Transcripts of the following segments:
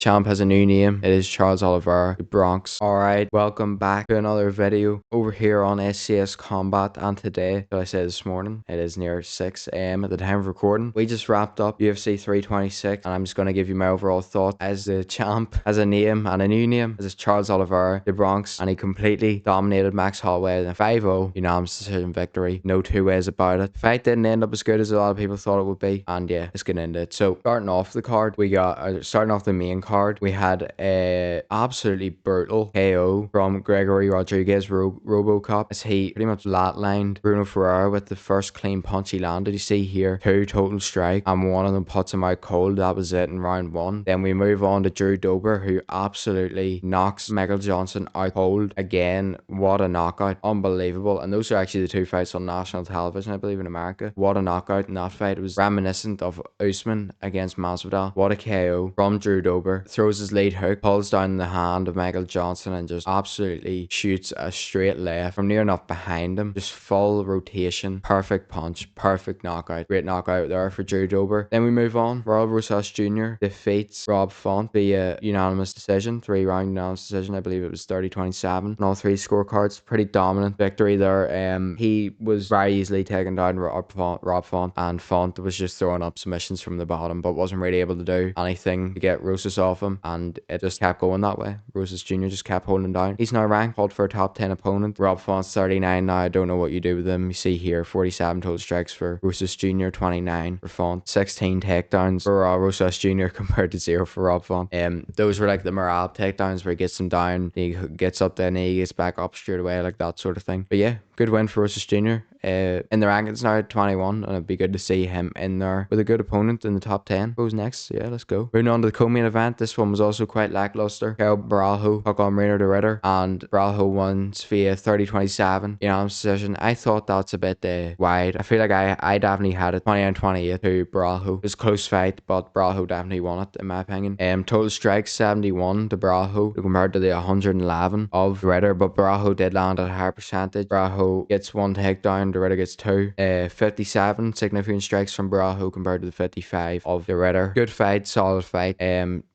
Champ has a new name. It is Charles Oliveira, the Bronx. Alright, welcome back to another video over here on SCS Combat. And today, so I said this morning, it is near 6 a.m. at the time of recording. We just wrapped up UFC 326, and I'm just going to give you my overall thought. As the champ has a name and a new name. This is Charles Oliveira, the Bronx, and he completely dominated Max Holloway in a 5-0 unanimous decision victory. No two ways about it. The fight didn't end up as good as a lot of people thought it would be, and yeah, let's get into it. So starting off the card, we got starting off the main card. We had a absolutely brutal KO from Gregory Rodriguez Robocop, as he pretty much flatlined Bruno Ferreira with the first clean punch he landed. You see here, 2 total strike, and one of them puts him out cold. That was it in round 1. Then we move on to Drew Dober, who absolutely knocks Michael Johnson out cold again. What a knockout, unbelievable. And those are actually the 2 fights on national television, I believe, in America. What a knockout in that fight. It was reminiscent of Usman against Masvidal. What a KO from Drew Dober. Throws his lead hook, pulls down the hand of Michael Johnson, and just absolutely shoots a straight left from near enough behind him. Just full rotation, perfect punch, perfect knockout. Great knockout there for Drew Dober. Then we move on. Raul Rosas Jr. defeats Rob Font via unanimous decision, 3-round unanimous decision. I believe it was 30-27 on all 3 scorecards. Pretty dominant victory there. He was very easily taken down Rob Font, and Font was just throwing up submissions from the bottom, but wasn't really able to do anything to get Rosas off him, and it just kept going that way. Rosas Jr. just kept holding him down. He's now ranked, called for a top 10 opponent. Rob Font's 39 now. I don't know what you do with him. You see here, 47 total strikes for Rosas Jr., 29 for Font, 16 takedowns for Rosas Jr. compared to 0 for Rob Font. Those were like the morale takedowns where he gets him down, he gets up, then he gets back up straight away, like that sort of thing. But yeah, good win for Rosas Jr. In the rankings now at 21, and it'd be good to see him in there with a good opponent in the top 10. Who's next? Yeah, let's go. Moving on to the co-main event. This one was also quite lackluster. Kel Baralho took on Reino de Ritter, and Baralho won via 30-27 unanimous decision. I thought that's a bit wide. I feel like I definitely had it 29-28 to Baralho. It was a close fight, but Baralho definitely won it in my opinion. Total strikes 71 to Baralho compared to the 111 of Ritter, but Baralho did land at a higher percentage. Baralho gets 1 takedown, de Ritter gets 2. 57 significant strikes from Baralho compared to the 55 of de Ritter. Good fight, solid fight.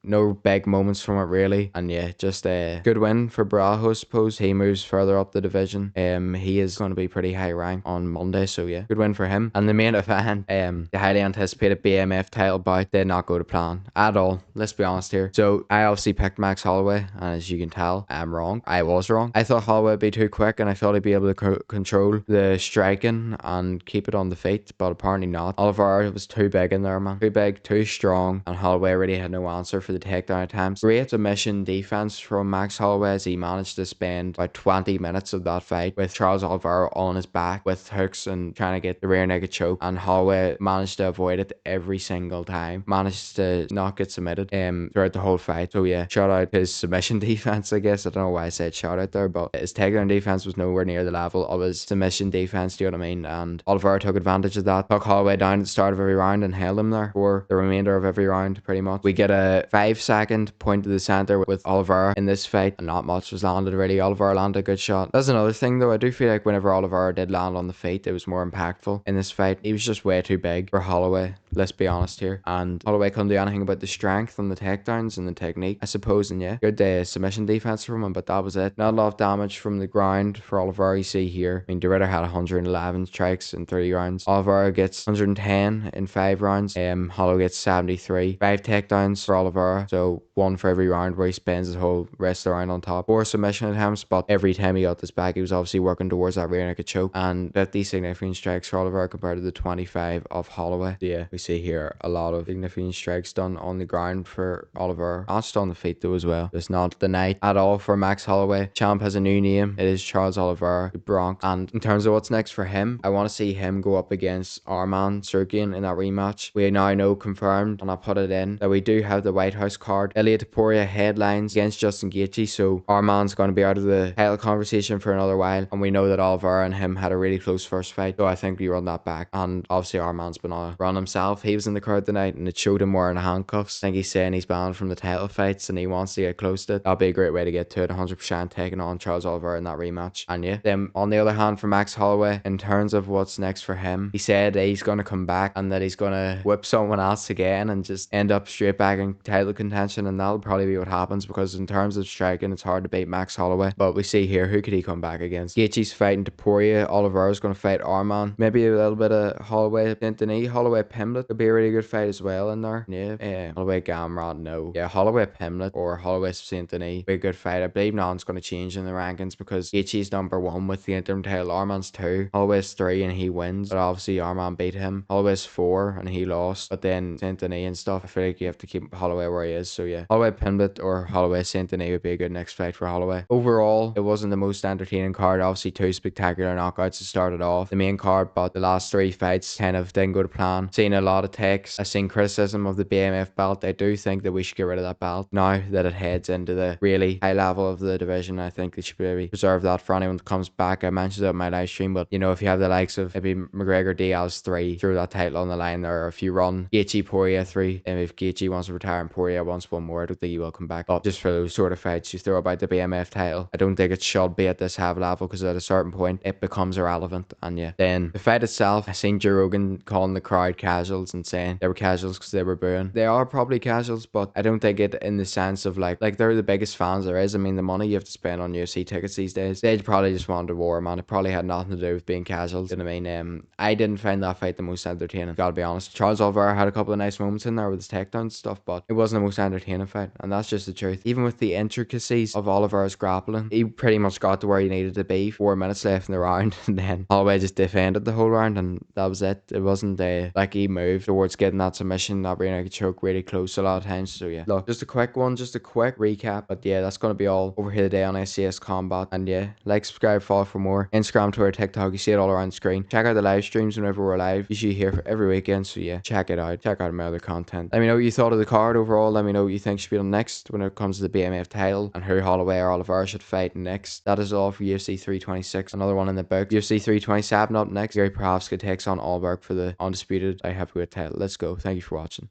No big moments from it really, and yeah, just a good win for Baralho. I suppose he moves further up the division. He is going to be pretty high ranked on Monday, so yeah, good win for him. And the main event, the highly anticipated BMF title bout, did not go to plan at all. Let's be honest here. So I obviously picked Max Holloway, and as you can tell, I'm wrong. I was wrong. I thought Holloway would be too quick, and I thought he'd be able to control the striking and keep it on the feet, but apparently not. Oliveira was too big in there, man. Too big, too strong, and Holloway really had no answer for the takedown attempts. Great submission defense from Max Holloway, as he managed to spend about 20 minutes of that fight with Charles Oliveira on his back with hooks and trying to get the rear naked choke, and Holloway managed to avoid it every single time. Managed to not get submitted throughout the whole fight. So yeah, shout out his submission defense, I guess. I don't know why I said shout out there, but his takedown defense was nowhere near the level of his submission defense, do you know what I mean? And Oliveira took advantage of that, took Holloway down at the start of every round and held him there for the remainder of every round pretty much. We get a 5-second point to the center with Oliveira in this fight, and not much was landed really. Oliveira landed a good shot. That's another thing though. I do feel like whenever Oliveira did land on the feet, it was more impactful in this fight. He was just way too big for Holloway, let's be honest here, and Holloway couldn't do anything about the strength and the takedowns and the technique, I suppose. And yeah, good submission defense from him, but that was it. Not a lot of damage from the ground for Oliveira. You see here, I mean, de Ritter had 111 strikes in 30 rounds. Oliveira gets 110 in 5 rounds. Holloway gets 73. 5 takedowns for Oliveira, so 1 for every round, where he spends his whole rest of the round on top. 4 submission attempts, but every time he got this back, he was obviously working towards that rear naked choke. And 50 significant strikes for Oliveira compared to the 25 of Holloway. So yeah, we see here a lot of significant strikes done on the ground for Oliveira. Not just on the feet though as well. It's not the night at all for Max Holloway. Champ has a new name. It is Charles Oliveira, the Bronx. And in terms of what's next for him, I want to see him go up against our man Serkian in that rematch. We now know confirmed, and I put it in, that we do have the White House card. Ilia Topuria headlines against Justin Gaethje, so our man's going to be out of the title conversation for another while, and we know that Oliveira and him had a really close first fight, so I think we run that back. And obviously our man's been on a run himself. He was in the crowd tonight, and it showed him wearing handcuffs. I think he's saying he's banned from the title fights, and he wants to get close to it. That'll be a great way to get to it. 100% taking on Charles Oliveira in that rematch. And yeah, then on the other hand, for Max Holloway, in terms of what's next for him, he said that he's going to come back and that he's going to whip someone else again and just end up straight back in title contention in and that'll probably be what happens because in terms of striking, it's hard to beat Max Holloway. But we see here, who could he come back against? Gaethje's fighting Topuria. Oliveira's going to fight Arman. Maybe a little bit of Holloway Anthony. Holloway Pimblett could be a really good fight as well in there. Yeah. Holloway Gamrot, no. Yeah, Holloway Pimblett or Holloway St. Denis be a good fight. I believe none's going to change in the rankings because Gaethje's #1 with the interim title. Arman's 2. Holloway's 3 and he wins. But obviously Arman beat him. Holloway's 4 and he lost. But then St. Denis and stuff, I feel like you have to keep Holloway where he is. So yeah, Holloway Pimblett or Holloway St. Denis would be a good next fight for Holloway. Overall, it wasn't the most entertaining card. Obviously 2 spectacular knockouts to start it off. The main card, but the last 3 fights kind of didn't go to plan. Seen a lot of takes. I've seen criticism of the BMF belt. I do think that we should get rid of that belt now that it heads into the really high level of the division. I think they should maybe preserve that for anyone that comes back. I mentioned it in my live stream, but you know, if you have the likes of maybe McGregor Diaz 3, throw that title on the line there, or if you run Gaethje Poirier 3, and if Gaethje wants to retire and Poirier wants one more, I don't think he will come back. But just for those sort of fights, you throw about the BMF title. I don't think it should be at this high level because at a certain point it becomes irrelevant. And yeah, then the fight itself, I seen Joe Rogan calling the crowd casuals and saying they were casuals because they were booing. They are probably casuals, but I don't think it in the sense of like they're the biggest fans there is. I mean, the money you have to spend on UFC tickets these days, they probably just wanted a war, man. It probably had nothing to do with being casuals. You know what I mean? I didn't find that fight the most entertaining, gotta be honest. Charles Oliveira had a couple of nice moments in there with his takedown stuff, but it wasn't the most entertaining fight, and that's just the truth. Even with the intricacies of Oliveira's grappling, he pretty much got to where he needed to be. 4 minutes left in the round, and then Holloway just defended the whole round, and that was it. It wasn't like he moved towards getting that submission, not being like a choke really close a lot of times. So yeah, look, just a quick one, just a quick recap. But yeah, that's gonna be all over here today on SCS Combat. And yeah, like, subscribe, follow for more. Instagram, Twitter, TikTok, you see it all around the screen. Check out the live streams whenever we're live. Usually here for every weekend. So yeah, check it out. Check out my other content. Let me know what you thought of the card overall. Let me know what you think should be done next when it comes to the BMF title and who Holloway or Oliveira should fight next. That is all for UFC 326. Another one in the book. UFC 327 up next. Gary Prohavska takes on Allberg for the undisputed I have title. Let's go. Thank you for watching.